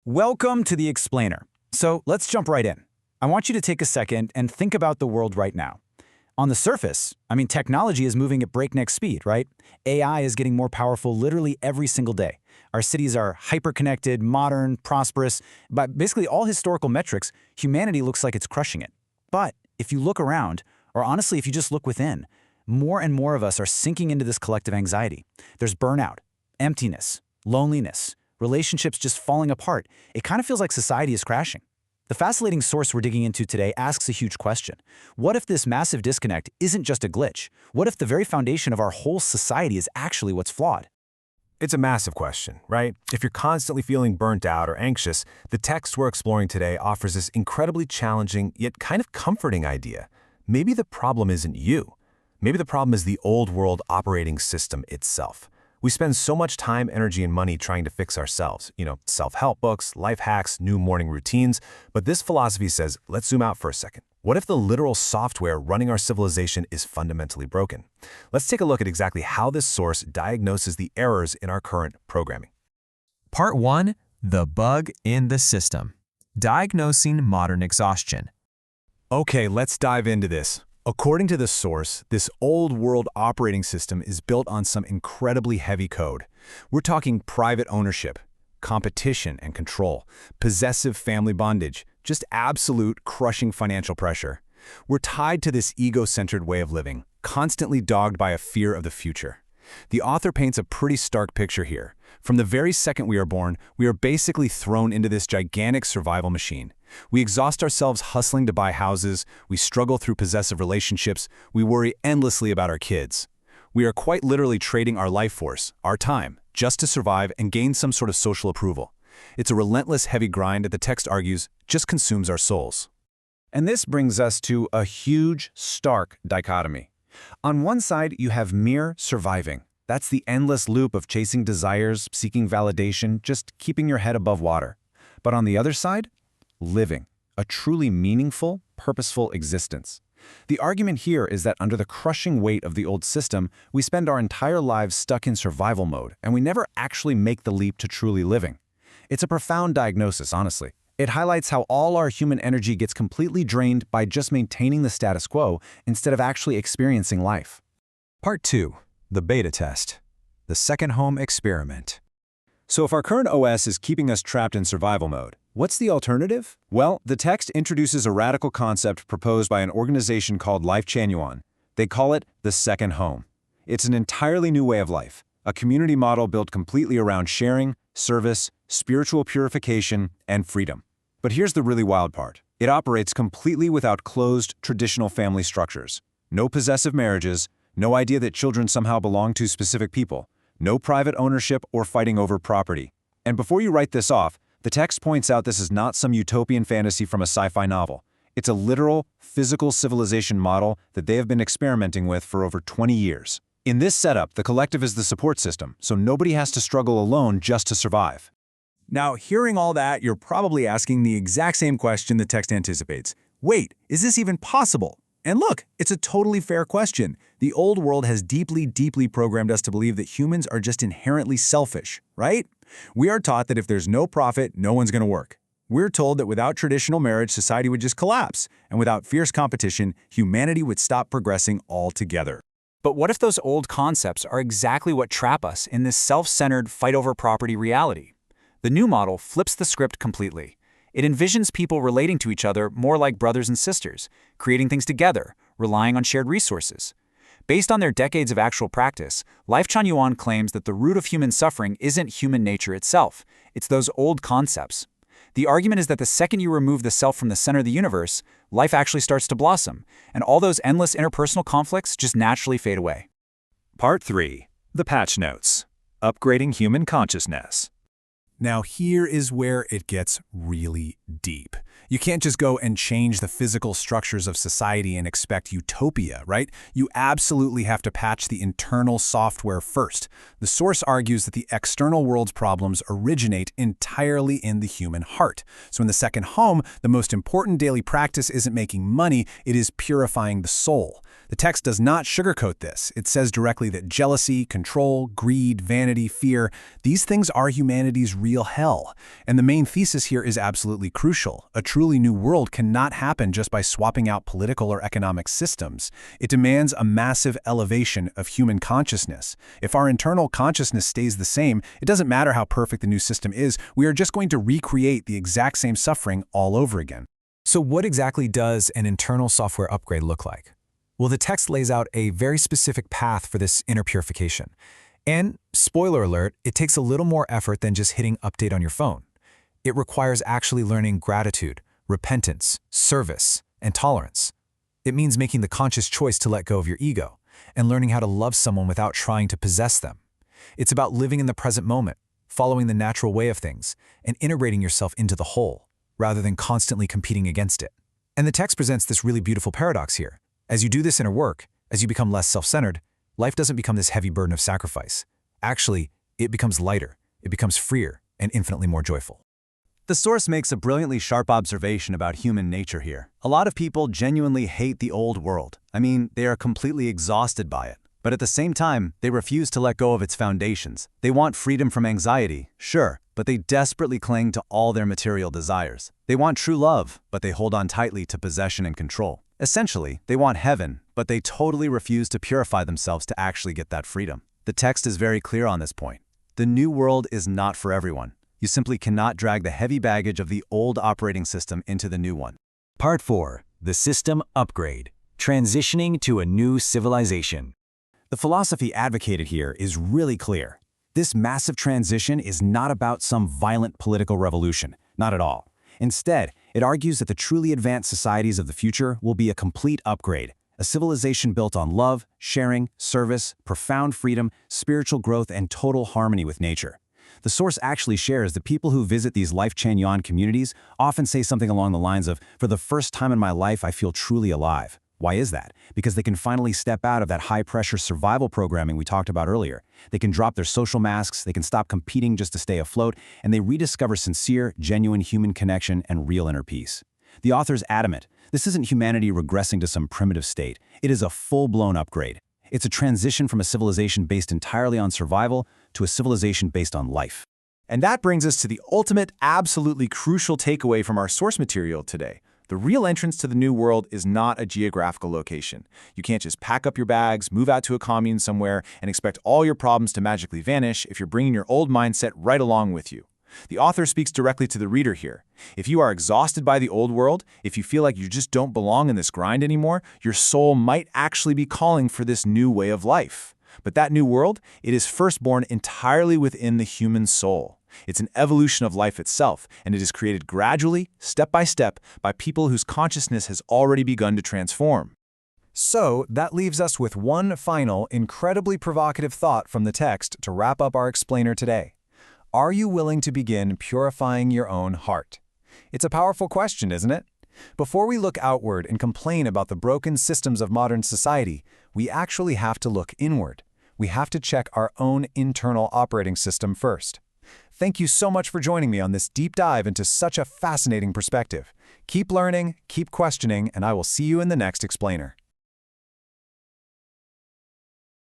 Welcome to The Explainer. So let's jump right in. I want you to take a second and think about the world right now. On the surface, technology is moving at breakneck speed, right? AI is getting more powerful literally every single day. Our cities are hyper-connected, modern, prosperous. By basically all historical metrics, humanity looks like it's crushing it. But if you look around, or honestly, if you just look within, more and more of us are sinking into this collective anxiety. There's burnout, emptiness, loneliness, relationships just falling apart. It kind of feels like society is crashing. The fascinating source we're digging into today asks a huge question. What if this massive disconnect isn't just a glitch? What if the very foundation of our whole society is actually what's flawed? It's a massive question, right? If you're constantly feeling burnt out or anxious, the text we're exploring today offers this incredibly challenging yet kind of comforting idea. Maybe the problem isn't you. Maybe the problem is the old world operating system itself. We spend so much time, energy, and money trying to fix ourselves. Self-help books, life hacks, new morning routines. But this philosophy says, let's zoom out for a second. What if the literal software running our civilization is fundamentally broken? Let's take a look at exactly how this source diagnoses the errors in our current programming. Part 1. The Bug in the System. Diagnosing Modern Exhaustion. Okay, let's dive into this. According to the source, this old world operating system is built on some incredibly heavy code. We're talking private ownership, competition and control, possessive family bondage, just absolute crushing financial pressure. We're tied to this ego-centered way of living, constantly dogged by a fear of the future. The author paints a pretty stark picture here. From the very second we are born, we are basically thrown into this gigantic survival machine. We exhaust ourselves hustling to buy houses, we struggle through possessive relationships, we worry endlessly about our kids. We are quite literally trading our life force, our time, just to survive and gain some sort of social approval. It's a relentless heavy grind that the text argues just consumes our souls. And this brings us to a huge, stark dichotomy. On one side, you have mere surviving. That's the endless loop of chasing desires, seeking validation, just keeping your head above water. But on the other side, living, a truly meaningful, purposeful existence. The argument here is that under the crushing weight of the old system, we spend our entire lives stuck in survival mode, and we never actually make the leap to truly living. It's a profound diagnosis, honestly. It highlights how all our human energy gets completely drained by just maintaining the status quo instead of actually experiencing life. Part 2. The Beta Test. The Second Home Experiment. So if our current OS is keeping us trapped in survival mode, what's the alternative? Well, the text introduces a radical concept proposed by an organization called Life Chanyuan. They call it the second home. It's an entirely new way of life, a community model built completely around sharing, service, spiritual purification, and freedom. But here's the really wild part. It operates completely without closed, traditional family structures. No possessive marriages, no idea that children somehow belong to specific people, no private ownership or fighting over property. And before you write this off, the text points out this is not some utopian fantasy from a sci-fi novel. It's a literal, physical civilization model that they have been experimenting with for over 20 years. In this setup, the collective is the support system, so nobody has to struggle alone just to survive. Now, hearing all that, you're probably asking the exact same question the text anticipates. Wait, is this even possible? And look, it's a totally fair question. The old world has deeply, deeply programmed us to believe that humans are just inherently selfish, right? We are taught that if there's no profit, no one's going to work. We're told that without traditional marriage, society would just collapse, and without fierce competition, humanity would stop progressing altogether. But what if those old concepts are exactly what trap us in this self-centered fight-over-property reality? The new model flips the script completely. It envisions people relating to each other more like brothers and sisters, creating things together, relying on shared resources. Based on their decades of actual practice, Life Chanyuan claims that the root of human suffering isn't human nature itself, it's those old concepts. The argument is that the second you remove the self from the center of the universe, life actually starts to blossom, and all those endless interpersonal conflicts just naturally fade away. Part 3. The Patch Notes. Upgrading Human Consciousness. Now here is where it gets really deep. You can't just go and change the physical structures of society and expect utopia, right? You absolutely have to patch the internal software first. The source argues that the external world's problems originate entirely in the human heart. So in the second home, the most important daily practice isn't making money, it is purifying the soul. The text does not sugarcoat this. It says directly that jealousy, control, greed, vanity, fear, these things are humanity's real hell. And the main thesis here is absolutely crucial. A truly new world cannot happen just by swapping out political or economic systems. It demands a massive elevation of human consciousness. If our internal consciousness stays the same, it doesn't matter how perfect the new system is, we are just going to recreate the exact same suffering all over again. So what exactly does an internal software upgrade look like? Well, the text lays out a very specific path for this inner purification. And, spoiler alert, it takes a little more effort than just hitting update on your phone. It requires actually learning gratitude, repentance, service, and tolerance. It means making the conscious choice to let go of your ego and learning how to love someone without trying to possess them. It's about living in the present moment, following the natural way of things, and integrating yourself into the whole, rather than constantly competing against it. And the text presents this really beautiful paradox here. As you do this inner work, as you become less self-centered, life doesn't become this heavy burden of sacrifice. Actually, it becomes lighter, it becomes freer, and infinitely more joyful. The source makes a brilliantly sharp observation about human nature here. A lot of people genuinely hate the old world. I mean, they are completely exhausted by it. But at the same time, they refuse to let go of its foundations. They want freedom from anxiety, sure, but they desperately cling to all their material desires. They want true love, but they hold on tightly to possession and control. Essentially, they want heaven, but they totally refuse to purify themselves to actually get that freedom. The text is very clear on this point. The new world is not for everyone. You simply cannot drag the heavy baggage of the old operating system into the new one. Part 4. The System Upgrade. Transitioning to a New Civilization. The philosophy advocated here is really clear. This massive transition is not about some violent political revolution, not at all. Instead, it argues that the truly advanced societies of the future will be a complete upgrade, a civilization built on love, sharing, service, profound freedom, spiritual growth, and total harmony with nature. The source actually shares that people who visit these Life Chanyan communities often say something along the lines of, "For the first time in my life, I feel truly alive." Why is that? Because they can finally step out of that high-pressure survival programming we talked about earlier. They can drop their social masks, they can stop competing just to stay afloat, and they rediscover sincere, genuine human connection and real inner peace. The author's adamant, this isn't humanity regressing to some primitive state. It is a full-blown upgrade. It's a transition from a civilization based entirely on survival to a civilization based on life. And that brings us to the ultimate, absolutely crucial takeaway from our source material today. The real entrance to the new world is not a geographical location. You can't just pack up your bags, move out to a commune somewhere, and expect all your problems to magically vanish if you're bringing your old mindset right along with you. The author speaks directly to the reader here. If you are exhausted by the old world, if you feel like you just don't belong in this grind anymore, your soul might actually be calling for this new way of life. But that new world, it is first born entirely within the human soul. It's an evolution of life itself, and it is created gradually, step by step, by people whose consciousness has already begun to transform. So, that leaves us with one final, incredibly provocative thought from the text to wrap up our explainer today. Are you willing to begin purifying your own heart? It's a powerful question, isn't it? Before we look outward and complain about the broken systems of modern society, we actually have to look inward. We have to check our own internal operating system first. Thank you so much for joining me on this deep dive into such a fascinating perspective. Keep learning, keep questioning, and I will see you in the next explainer.